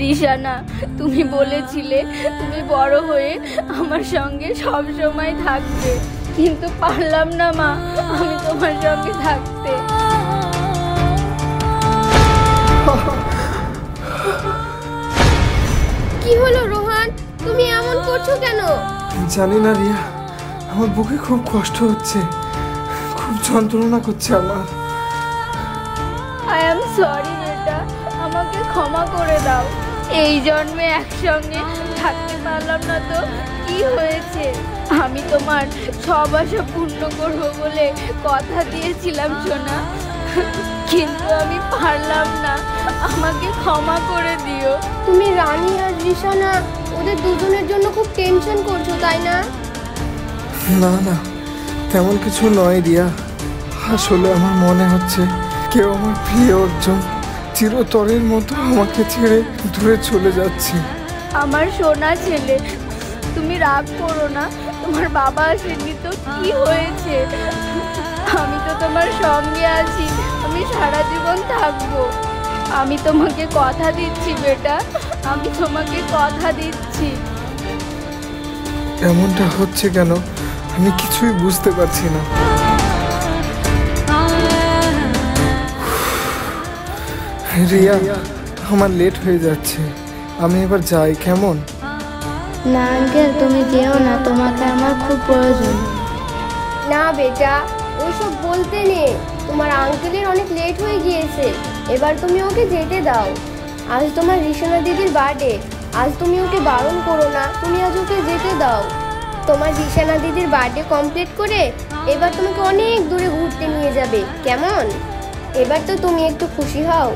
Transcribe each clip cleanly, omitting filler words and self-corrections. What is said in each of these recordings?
রিশানা, তুমি বলেছিলে তুমি বড় হয়ে আমার সঙ্গে সব সময় থাকবে, কিন্তু পারলাম না মা আমি তোমার সঙ্গে থাকতে। কি হলো রোহান, তুমি এমন করছো কেন? জানি না রিয়া, আমার বুকে খুব কষ্ট হচ্ছে, খুব যন্ত্রণা করছে আমার। আই এম সরি বেটা, আমাকে ক্ষমা করে দাও। এই জন্মে একসঙ্গে থাকতে পারলাম না তো কি হয়েছে, আমি তোমার সব আশা পূর্ণ করবো বলে কথা দিয়েছিলাম সোনা, কিন্তু আমি পারলাম না, আমাকে ক্ষমা করে দিও। তুমি রানী আর রিশানা ওদের দুজনের জন্য খুব টেনশন করছো তাই না? না না, তেমন কিছু নয় রিয়া, আসলে আমার মনে হচ্ছে কেউ আমার প্রিয় অর্জন চিরতরের মতো আমাকে ছেড়ে দূরে চলে যাচ্ছে। আমার সোনা ছেলে, তুমি রাগ করো না, তোমার বাবা আসেনি তো কি হয়েছে, আমি তো তোমার সঙ্গে আছি, আমি সারা জীবন থাকবো। আমি তোমাকে কথা দিচ্ছি বেটা, আমি তোমাকে কথা দিচ্ছি। এমনটা হচ্ছে কেন আমি কিছুই বুঝতে পারছি না। রিয়া, আমার লেট হয়ে যাচ্ছে, আমি এবার যাই কেমন? না আঙ্কেল, তুমি যেও না, তোমাকে আমার খুব প্রয়োজন। না বেটা, ওইসব বলতে নেই, তোমার আঙ্কেলের অনেক লেট হয়ে গিয়েছে, এবার তুমি ওকে যেতে দাও। আজ তোমার রিশানা দিদির বার্থডে, আজ তুমি ওকে বারণ করো না, তুমি আজ ওকে যেতে দাও। তোমার রিশানা দিদির বার্থডে কমপ্লিট করে এবার তোমাকে অনেক দূরে ঘুরতে নিয়ে যাবে, কেমন? এবার তো তুমি একটু খুশি হও।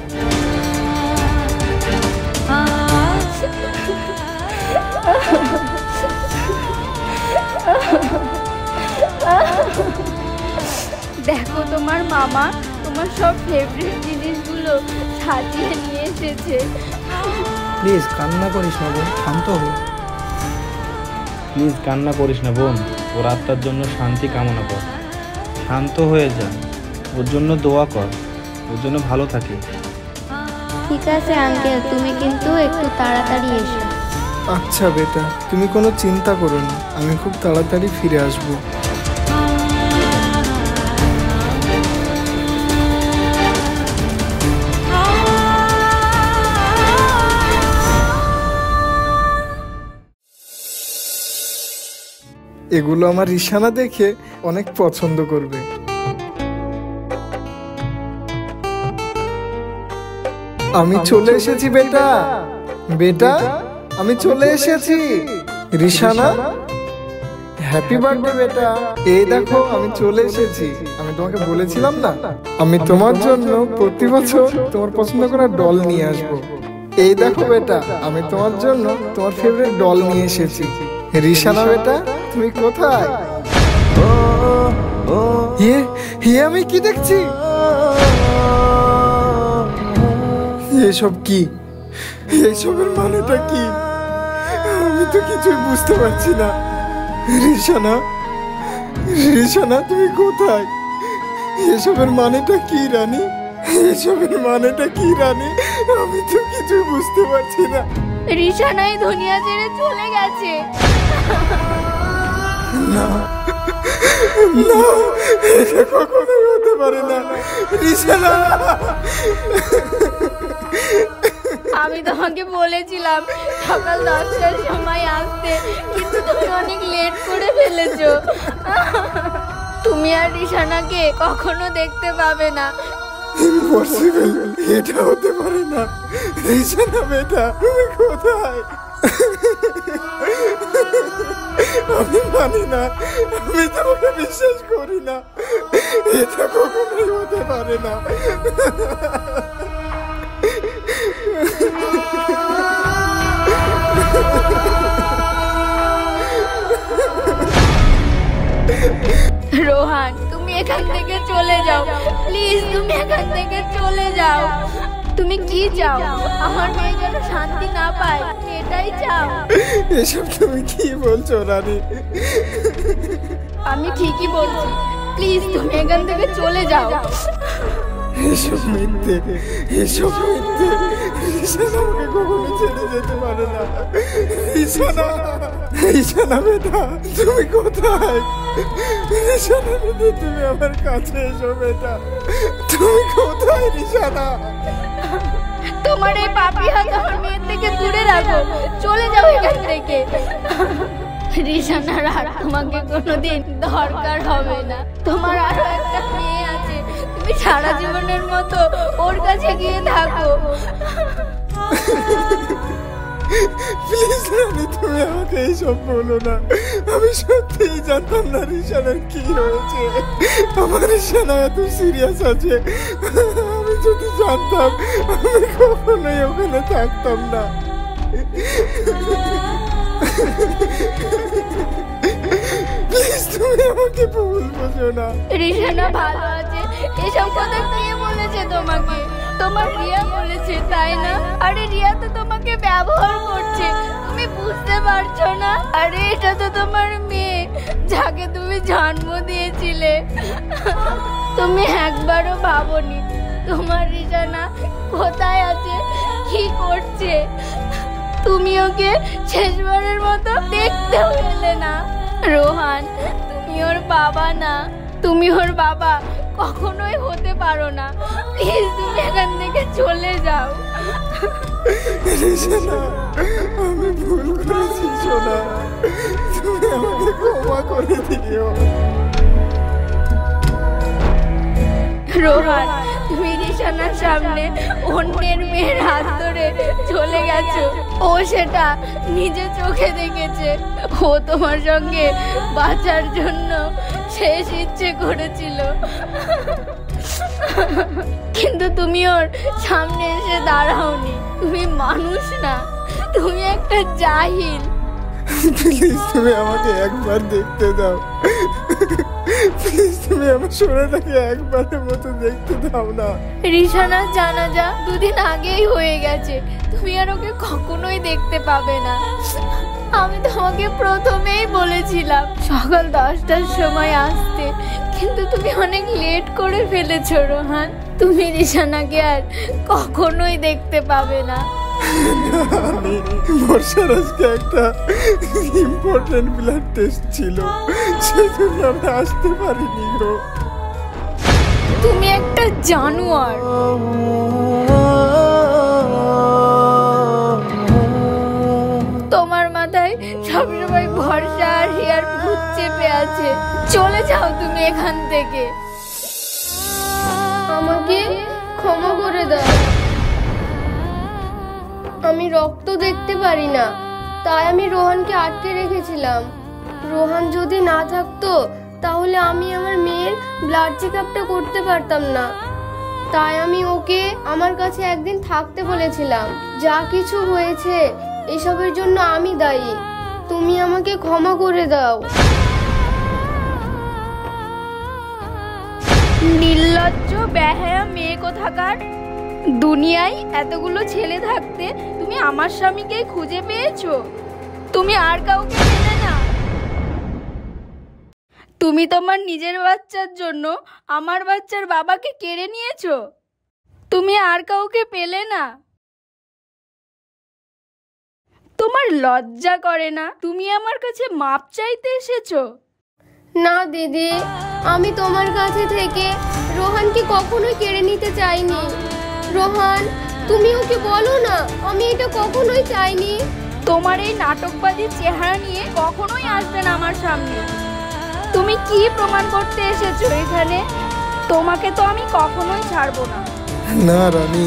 দেখো তোমার মামা তোমার সব ফেভারিট জিনিসগুলো সাজিয়ে নিয়ে এসেছে। প্লিজ কান্না করিস না বোন, শান্ত হো। প্লিজ কান্না করিস না বোন, ওর আত্মার জন্য শান্তি কামনা কর, শান্ত হয়ে যা, ওর জন্য দোয়া কর, ওর জন্য ভালো থাকে। ঠিক আছে আঙ্কেল, তুমি কিন্তু একটু তাড়াতাড়ি এসো। আচ্ছা বেটা, তুমি কোনো চিন্তা করো না, আমি খুব তাড়াতাড়ি ফিরে আসবো। এগুলো আমার রিশানা দেখে অনেক পছন্দ করবে। আমি চলে এসেছি বেটা, বেটা আমি চলে এসেছি। রিশানা, হ্যাপি বার্থডে বেটা। এই দেখো আমি চলে এসেছি, আমি তোমাকে বলেছিলাম না আমি তোমার জন্য প্রতি বছর তোমার পছন্দ করা ডল নিয়ে আসবো। এই দেখো বেটা, আমি তোমার জন্য তোমার ফেভারিট ডল নিয়ে এসেছি। রিশানা বেটা, তুমি কোথায়? আমি কি দেখছি? এসব কি? এসবের মানেটা কি? আমি তো কিছুই বুঝতে পারছি না। রিশানা, রিশানা তুমি কোথায়? এসবের মানেটা কি রানী? এসবের মানেটা কি রানী? আমি তো কিছুই বুঝতে পারছি না। রিশানা এই দুনিয়া ছেড়ে চলে গেছে। না না, এটা কখনো হতে পারে না। রিশানা, আমি তোমাকে বলেছিলাম সকাল 10টার সময় আসতে, কিন্তু তুমি অনেক লেট করে ফেলেছো। তুমি আর রিশানাকে কখনো দেখতে পাবে না। ইম্পসিবল, এটা হতে পারে না। রিশানা বেটা, তুমি কোথায়? আমি মানি না, আমি তোমাকে বিশ্বাস করি না, এটা কখনোই হতে পারে না। রোহান, তুমি এখান থেকে চলে যাও প্লিজ, তুমি এখান থেকে চলে যাও। তুমি কি চাও? আমার মেয়ে যেন শান্তি না পায়, এটাই চাও? এসব তুমি কি বলছো রানী? আমি ঠিকই বলছি, প্লিজ তুমি এখান থেকে চলে যাও। এসব মিথ্যে, এসব মিথ্যে। রিশানা আমাকে কখনো ছেড়ে যেতে পারে না। রিশানা, রিশানা বেটা তুমি কোথায়? রিশানা বেটা তুমি আমার কাছে এসো বেটা, তুমি কোথায় রিশানা? তোমার এই পাপি হাত আমার মেয়ের থেকে দূরে রাখো, চলে যাও এখান থেকে। রিশানার আর তোমাকে কোনোদিন দরকার হবে না। তোমার আরো একটা মেয়ে আছে, তুমি সারা জীবনের মতো ওর কাছে গিয়ে থাকো। প্লিজ রানী তুমি আমাকে এইসব বলো না। আমি সত্যিই জানতাম না রিশানার কি হয়েছে। আমার রিশানা এত সিরিয়াস আছে, আমি যদি জানতাম আমি কখনোই ওখানে থাকতাম না। প্লিজ তুমি আমাকে ভুল বোঝো না। রিশানা ভালো আছে, এসব কথা কে বলেছে তোমাকে? তোমার রিয়া বলেছে তাই না? আরে রিয়া তো তোমাকে ব্যবহার করছে, তুমি বুঝতে পারছো না? আরে এটা তো তোমার মেয়ে, যাকে তুমি জন্ম দিয়েছিলে। তুমি একবারও ভাবোনি তোমার রিশানা কোথায় আছে, কি করছে? তুমি ওকে শেষবারের মতো দেখতেও এলে না। রোহান, তুমি ওর বাবা না, তুমি ওর বাবা কখনোই হতে পারো না। প্লিজ তুমি এখান থেকে চলে যাও। রিশানা আমি ভুল করেছি সোনা, তুমি আমাকে ক্ষমা করে দিও। রোহান, তুমি রিশানার সামনে অন্যের মেয়ের হাত ধরে চলে গেছো, ও সেটা নিজে চোখে দেখেছে। ও তোমার সঙ্গে বাঁচার জন্য শেষ ইচ্ছে করেছিল, কিন্তু তুমি ওর সামনে এসে দাঁড়াওনি। তুমি মানুষ না, তুমি একটা জাহিল। প্লিজ তুমি আমাকে একবার দেখতে দাও, প্লিজ তুমি আমার সোনাটাকে একবারের মতো দেখতে দাও না। রিশানার জানাজা দুদিন আগেই হয়ে গেছে, তুমি আর ওকে কখনোই দেখতে পাবে না। আমি তোমাকে প্রথমেই বলেছিলাম সকাল 10টার সময় আসতে, কিন্তু তুমি অনেক লেট করে ফেলেছো রোহান। তুমি রিশানাকে আর কখনোই দেখতে পাবে না। বর্ষার আজকে একটা ইম্পর্টেন্ট ব্লাড টেস্ট ছিল, সেজন্য আমরা আসতে পারিনি গো। তুমি একটা জানোয়ার। তোমার মাথায় সবসময় ভরসা আর হিয়ার ভূত চেপে আছে। চলে যাও তুমি এখান থেকে। আমাকে ক্ষমা করে দাও। আমি রক্ত দেখতে পারি না, তাই আমি রোহানকে আটকে রেখেছিলাম। রোহান যদি না থাকতো তাহলে আমি আমার মেয়ের ব্লাড চেক আপটা করতে পারতাম না। তাই আমি ওকে আমার কাছে একদিন থাকতে বলেছিলাম। যা কিছু হয়েছে এসবের জন্য আমি দায়ী। তুমি আমাকে ক্ষমা করে দাও। নির্লজ্জ বেহায়া মেয়ে কোথাকার। দুনিয়ায় এতগুলো ছেলে থাকতে তুমি আমার স্বামীকেই খুঁজে পেয়েছো? তুমি আর কাউকে পেলে না? তুমি তোমার নিজের বাচ্চার জন্য আমার বাচ্চার বাবাকে কেড়ে নিয়েছো। তুমি আর কাউকে পেলে না? তোমার লজ্জা করে না? তুমি আমার কাছে মাপ চাইতে এসেছো? না দিদি, আমি তোমার কাছে থেকে রোহানকে কখনোই কেড়ে নিতে চাইনি। রোহান, তুমি ওকে বলো না আমি এটা কখনোই চাইনি। তোমার এই নাটকবাদী চেহারা নিয়ে কখনোই আসবে না আমার সামনে। তুমি কি প্রমাণ করতে এসেছো এখানে? তোমাকে তো আমি কখনোই ছাড়বো না। না রানী,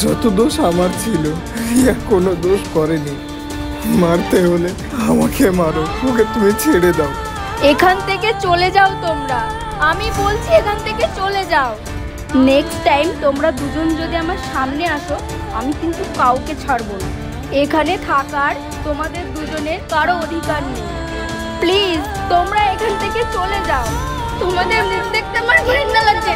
যত দোষ আমার ছিল, রিয়া কোনো দোষ করেনি। মারতে হলে আমাকে মারো, ওকে তুমি ছেড়ে দাও। এখান থেকে চলে যাও তোমরা, আমি বলছি এখান থেকে চলে যাও। নেক্সট টাইম তোমরা দুজন যদি আমার সামনে আসো, আমি কিন্তু কাউকে ছাড়বো না। এখানে থাকার তোমাদের দুজনের কারো অধিকার নেই। প্লিজ তোমরা এখান থেকে চলে যাও। তোমাদের মুখ দেখতে আমার ঘৃণা লাগছে।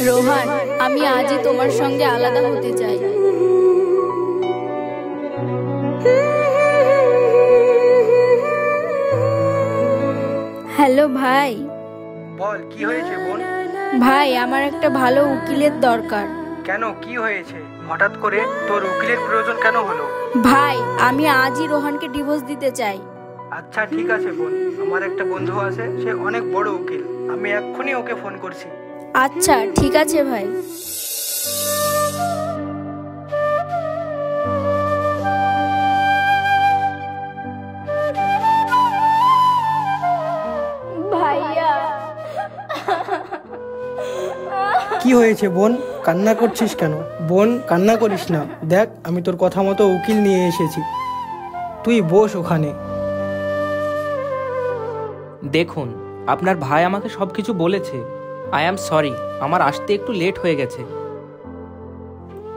রোহান, আমি আজই তোমার সঙ্গে আলাদা হতে চাই। হ্যালো ভাই। বল, কি হয়েছে বোন? ভাই, আমার একটা ভালো উকিলের দরকার। কেন, কি হয়েছে? হঠাৎ করে তোর উকিলের প্রয়োজন কেন হলো? ভাই, আমি আজই রোহানকে ডিভোর্স দিতে চাই। আচ্ছা ঠিক আছে বোন, আমার একটা বন্ধু আছে, সে অনেক বড় উকিল, আমি এক্ষুনি ওকে ফোন করছি। আচ্ছা ঠিক আছে ভাই। ভাইয়া, কি হয়েছে বোন, কান্না করছিস কেন? বোন, কান্না করিস না, দেখ আমি তোর কথা মতো উকিল নিয়ে এসেছি, তুই বস ওখানে। দেখুন, আপনার ভাই আমাকে সব কিছু বলেছে। আই অ্যাম সরি, আমার আসতে একটু লেট হয়ে গেছে।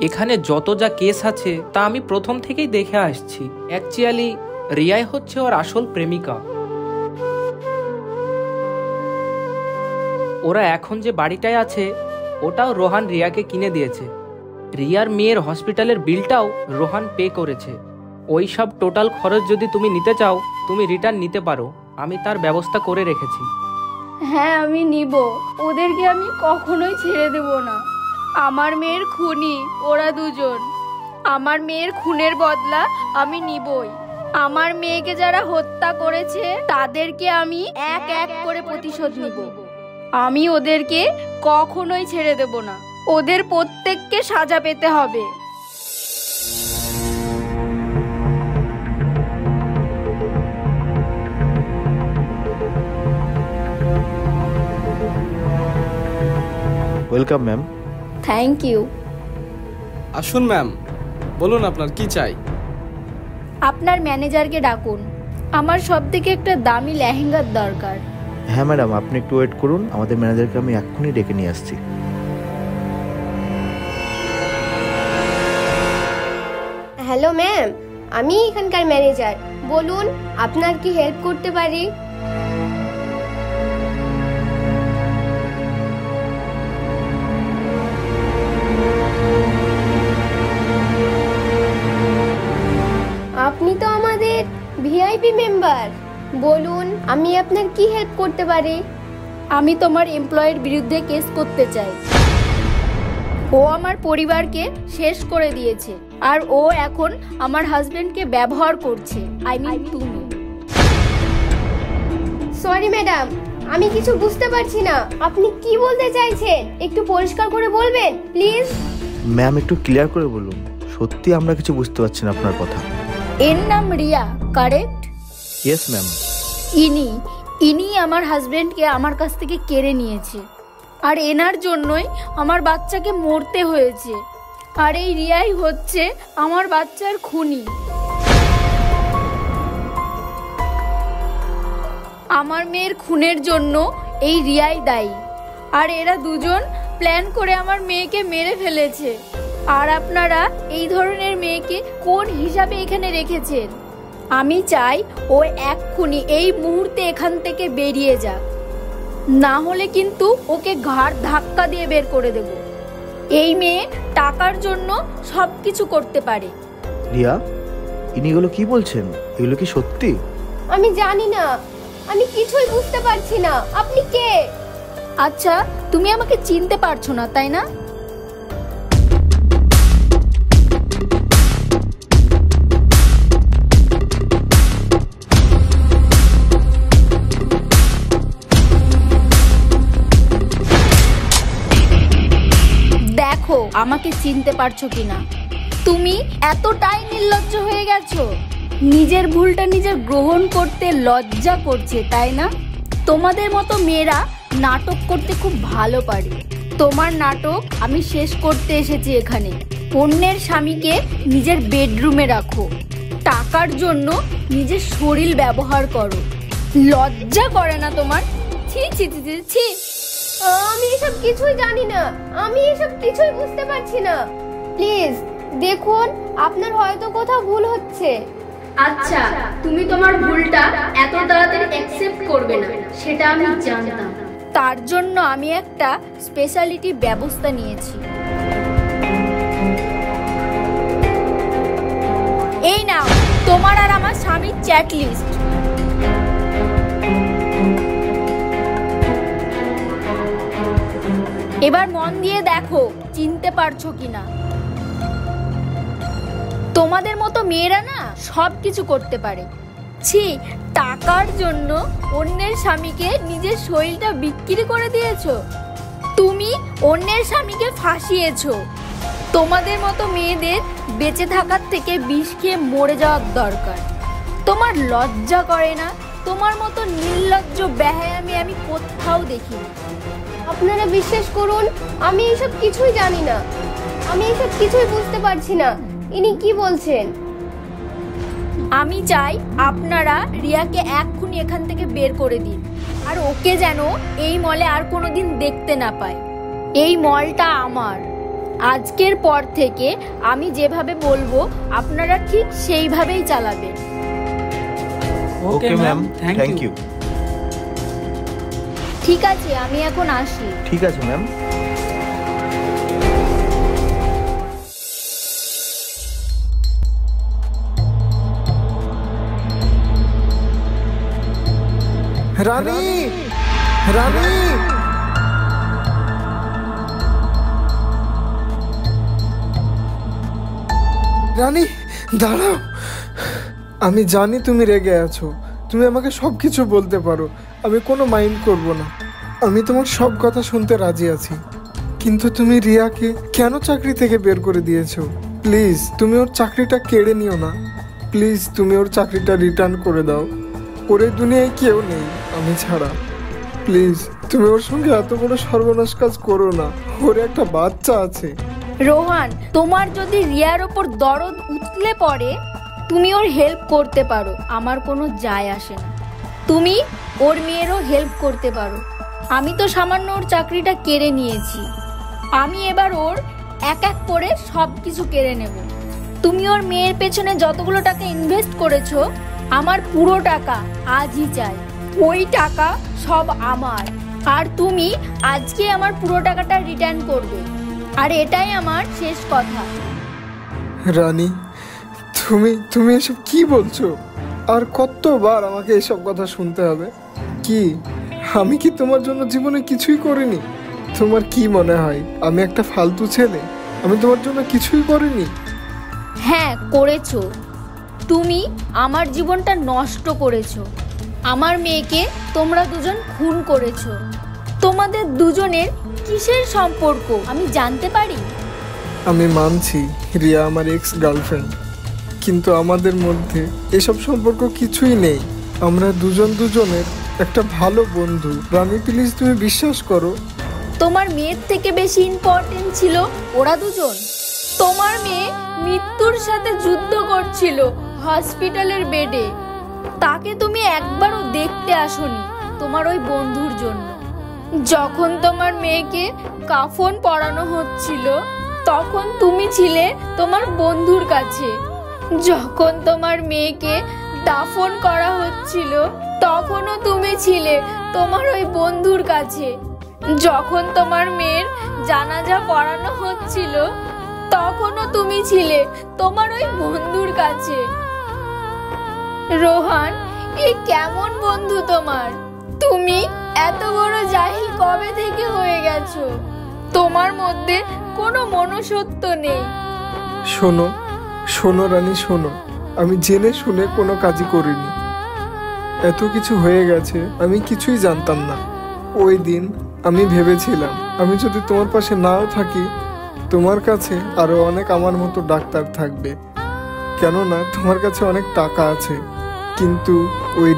এখানে যত যা কেস আছে তা আমি প্রথম থেকেই দেখে আসছি। অ্যাকচুয়ালি রিয়াই হচ্ছে ওর আসল প্রেমিকা। ওরা এখন যে বাড়িটায় আছে ওটাও রোহান রিয়াকে কিনে দিয়েছে। রিয়ার মেয়ের হসপিটালের বিলটাও রোহান পে করেছে। ওই সব টোটাল খরচ যদি তুমি নিতে চাও তুমি রিটার্ন নিতে পারো, আমি তার ব্যবস্থা করে রেখেছি। হ্যাঁ আমি নিব, ওদেরকে আমি কখনোই ছেড়ে দেব না। আমার মেয়ের খুনি ওরা দুজন, আমার মেয়ের খুনের বদলা আমি নিবই। আমার মেয়েকে যারা হত্যা করেছে তাদেরকে আমি এক এক করে প্রতিশোধ নিব। আমি ওদেরকে কখনোই ছেড়ে দেব না, ওদের প্রত্যেককে সাজা পেতে হবে। Welcome ma'am. Thank you. আসুন ম্যাম, বলুন আপনার কি চাই? আপনার ম্যানেজারকে ডাকুন, আমার সবথেকে একটা দামি লেহেঙ্গার দরকার। হ্যাঁ ম্যাডাম, আপনি একটু ওয়েট করুন, আমাদের ম্যানেজারকে আমি এক্ষুনি ডেকে নিয়ে আসছি। হ্যালো ম্যাম, আমি এখানকার ম্যানেজার, বলুন আপনার কি হেল্প করতে পারি? আপনি তো আমাদের ভিআইপি মেম্বার, বলুন আমি আপনার কি হেল্প করতে পারি? আমি তোমার এমপ্লয়ের বিরুদ্ধে কেস করতে চাই। ও আমার পরিবারকে শেষ করে দিয়েছে আর ও এখন আমার হাজবেন্ডকে ব্যবহার করছে। আই মিন তুমি। সরি ম্যাডাম, আমি কিছু বুঝতে পারছি না, আপনি কি বলতে চাইছেন একটু পরিষ্কার করে বলবেন প্লিজ? ম্যাম একটু ক্লিয়ার করে বলুন, সত্যি আমরা কিছু বুঝতে পারছি না আপনার কথা। এর নাম রিয়া, কারেক্ট? Yes ma'am. ইনি আমার হাজবেন্ডকে আমার কাছ থেকে কেড়ে নিয়েছে আর এনার জন্যই আমার বাচ্চাকে মরতে হয়েছে। আর এই রিয়াই হচ্ছে আমার বাচ্চার খুনি। আমার মেয়ের খুনের জন্য এই রিয়াই দায়ী আর এরা দুজন প্ল্যান করে আমার মেয়েকে মেরে ফেলেছে। আর আপনারা এই ধরনের মেয়েকে কোন হিসাবে এখানে রেখেছেন? আমি চাই ও এক্ষুনি এই মুহূর্তে এখান থেকে বেরিয়ে যাক, না হলে কিন্তু ওকে ঘাড় ধাক্কা দিয়ে বের করে দেব। এই মেয়ে টাকার জন্য সবকিছু করতে পারে। রিয়া, ইনি এগুলো কি বলছেন? এগুলো কি সত্যি? আমি জানি না, আমি কিছুই বুঝতে পারছি না, আপনি কে? আচ্ছা, তুমি আমাকে চিনতে পারছো না তাই না? দেখো আমাকে চিনতে পারছো কিনা। তুমি এতটাই নির্লজ্জ হয়ে গেছো, নিজের ভুলটা নিজের গ্রহণ করতে লজ্জা করছে তাই না? তোমাদের মতো মেয়েরা নাটক করতে খুব ভালো পারে। তোমার নাটক আমি শেষ করতে এসেছি এখানে। অন্যের স্বামীকে নিজের বেডরুমে রাখো, টাকার জন্য নিজের শরীর ব্যবহার করো। লজ্জা করে না তোমার? ছি ছি ছি ছি ছি। আমি এসব কিছুই জানি না, আমি এসব কিছুই বুঝতে পারছি না। প্লিজ দেখুন, আপনার হয়তো কোথাও ভুল হচ্ছে। আচ্ছা, তুমি তোমার ভুলটা এত তাড়াতাড়ি অ্যাকসেপ্ট করবে না সেটা আমি জানতাম। তার জন্য আমি একটা স্পেশালিটি ব্যবস্থা নিয়েছি। এই নাও তোমার আর আমার স্বামীর চ্যাট লিস্ট। এবার মন দিয়ে দেখো চিনতে পারছো কিনা। তোমাদের মতো মেয়েরা না সব কিছু করতে পারে। ছি, টাকার জন্য অন্যের স্বামীকে নিজের শরীরটা বিক্রি করে দিয়েছো। তুমি অন্যের স্বামীকে ফাঁসিয়েছো। তোমাদের মতো মেয়েদের বেঁচে থাকার থেকে বিষ খেয়ে মরে যাওয়ার দরকার। তোমার লজ্জা করে না? তোমার মতো নির্লজ্জ বেহায়ামি আমি কোথাও দেখিনি। আপনারা বিশ্বাস করুন, আমি এসব কিছুই জানি না। আমি এসব কিছুই বুঝতে পারছি না। ইনি কি বলছেন? আমি চাই আপনারা রিয়াকে এক্ষুনি এখান থেকে বের করে দিন, আর ওকে যেন এই মলে আর কোনোদিন দেখতে না পায়। এই মলটা আমার। আজকের পর থেকে আমি যেভাবে বলবো আপনারা ঠিক সেইভাবেই চালাবেন। Okay ma'am, thank you. ঠিক আছে, আমি এখন আসি। ঠিক আছে ম্যাম। রানী, রানী, রানী দাঁড়াও। আমি জানি তুমি রেগে আছো। তুমি আমাকে সবকিছু বলতে পারো, আমি কোনো মাইন্ড করব না। আমি তোমার সব কথা শুনতে রাজি আছি, কিন্তু তুমি রিয়াকে কেন চাকরি থেকে বের করে দিয়েছো? প্লিজ তুমি ওর চাকরিটা কেড়ে নিও না। প্লিজ তুমি ওর চাকরিটা রিটার্ন করে দাও। ওর এই দুনিয়ায় কেউ নেই আমি ছাড়া। প্লিজ তুমি ওর সঙ্গে এত বড় সর্বনাশ কাজ করো না। ওর একটা বাচ্চা আছে। রোহান, তোমার যদি রিয়ার ওপর দরদ উতলে পড়ে তুমি ওর হেল্প করতে পারো, আমার কোনো যায় আসে না। তুমি ওর মেয়েরও হেল্প করতে পারো। আমি তো সামান্য ওর চাকরিটা কেড়ে নিয়েছি, আমি এবার ওর এক এক করে সব কিছু কেড়ে নেব। তুমি ওর মেয়ের পেছনে যতগুলো টাকা ইনভেস্ট করেছো, আমার পুরো টাকা আজই চাই। ওই টাকা সব আমার, আর তুমি আজকে আমার পুরো টাকাটা রিটার্ন করবে। আর এটাই আমার শেষ কথা। রানী, তুমি এসব কি বলছো? আর কতবার আমাকে এসব কথা শুনতে হবে? কি আমি কি তোমার জন্য জীবনে কিছুই করিনি? তোমার কি মনে হয় আমি একটা ফালতু ছেলে? আমি তোমার জন্য কিছুই করিনি? হ্যাঁ করেছো। তুমি আমার জীবনটা নষ্ট করেছো। আমার মেয়েকে তোমরা দুজন খুন করেছো। তোমাদের দুজনের কিসের সম্পর্ক আমি জানতে পারি? আমি মানছি রিয়া আমার এক্স গার্লফ্রেন্ড, কিন্তু আমাদের মধ্যে এসব সম্পর্ক কিছুই নেই। আমরা দুজনের একটা ভালো বন্ধু। রানী প্লিজ তুমি বিশ্বাস করো। তোমার মেয়ের থেকে বেশি ইম্পর্টেন্ট ছিল ওরা দুজন। তোমার মেয়ে মৃত্যুর সাথে যুদ্ধ করছিল হসপিটালের বেডে। তাকে তুমি একবারও দেখতে আসোনি তোমার ওই বন্ধুর জন্য। যখন তোমার মেয়েকে কাফন পরানো হচ্ছিল তখন তুমি ছিলে তোমার বন্ধুর কাছে। যখন তোমার মেয়েকে দাফন করা হচ্ছিল তখনও তুমি ছিলে তোমার ওই বন্ধুর কাছে। যখন তোমার মেয়ের জানাজা পড়ানো হচ্ছিল তখনও তুমি ছিলে তোমার ওই বন্ধুর কাছে। রোহান, এই কেমন বন্ধু তোমার? তুমি এত বড় জাহিল কবে থেকে হয়ে গেছো? তোমার মধ্যে কোনো মনুষ্যত্ব নেই। শোনো রানী, শোনো। আমি জেনে শুনে কোনো কাজই করিনি। এত কিছু হয়ে গেছে আমি কিছুই জানতাম না। ওই দিন আমি ভেবেছিলাম আমি যদি তোমার পাশে নাও থাকি, তোমার কাছে আরো অনেক আমার মতো ডাক্তার থাকবে, কেননা তোমার কাছে অনেক টাকা আছে। কিন্তু ওই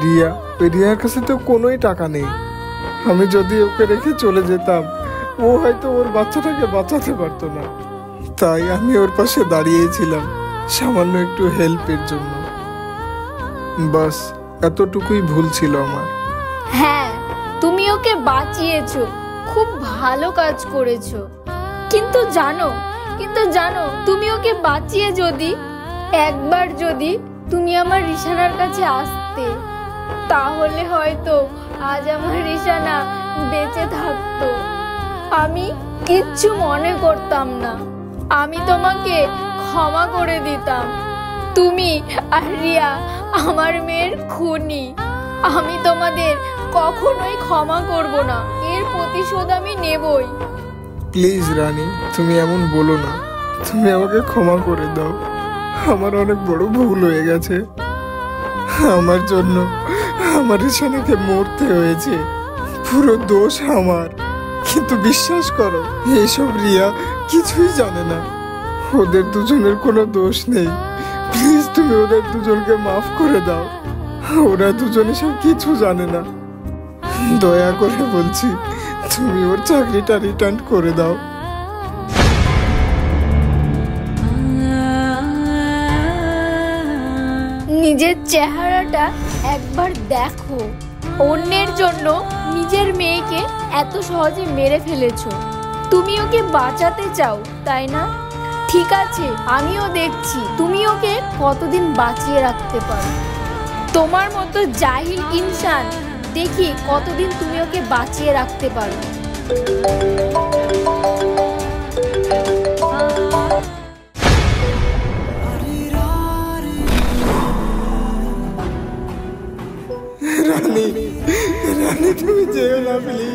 রিয়ার কাছে তো কোনোই টাকা নেই। আমি যদি ওকে রেখে চলে যেতাম, ও হয়তো ওর বাচ্চাটাকে বাঁচাতে পারতো না। তাই আমি ওর পাশে দাঁড়িয়েছিলাম সামান্য একটু হেল্পের জন্য। বাস এতটুকুই ভুল ছিল আমার। হ্যাঁ, তুমি ওকে বাঁচিয়েছো, খুব ভালো কাজ করেছো। কিন্তু জানো তুমি ওকে বাঁচিয়ে একবার যদি তুমি আমার রিশানার কাছে আসতে, তাহলে হয়তো আজ আমার রিশানা বেঁচে থাকতো, আমি কিচ্ছু মনে করতাম না, আমি তোমাকে ক্ষমা করে দিতাম। তুমি আর রিয়া আমার মেয়ের খুনি। আমি তোমাদের কখনোই ক্ষমা করব না, এর প্রতিশোধ আমি নেবই। প্লিজ রানী, তুমি এমন বলো না, তুমি আমাকে ক্ষমা করে দাও। আমার অনেক বড় ভুল হয়ে গেছে, আমার জন্য আমার রিশানাকে মরতে হয়েছে, পুরো দোষ আমার। কিন্তু বিশ্বাস করো, এইসব রিয়া কিছুই জানে না, ওদের দুজনের কোনো দোষ নেই। প্লিজ তুমি ওদের দুজনকে মাফ করে দাও, ওরা দুজনে সব কিছু জানে না। দয়া করে বলছি, তুমি ওর চাকরিটা রিটার্ন করে দাও। নিজের চেহারাটা একবার দেখো, অন্যের জন্য নিজের মেয়েকে এত সহজে মেরে ফেলেছো। তুমি ওকে বাঁচাতে চাও, তাই না? ঠিক আছে, আমিও দেখছি তুমি ওকে কতদিন বাঁচিয়ে রাখতে পারো। তোমার মতো জাহিল ইনসান, দেখি কতদিন তুমি ওকে বাঁচিয়ে রাখতে পারো। রানী, রানী তুমি যেও না প্লিজ।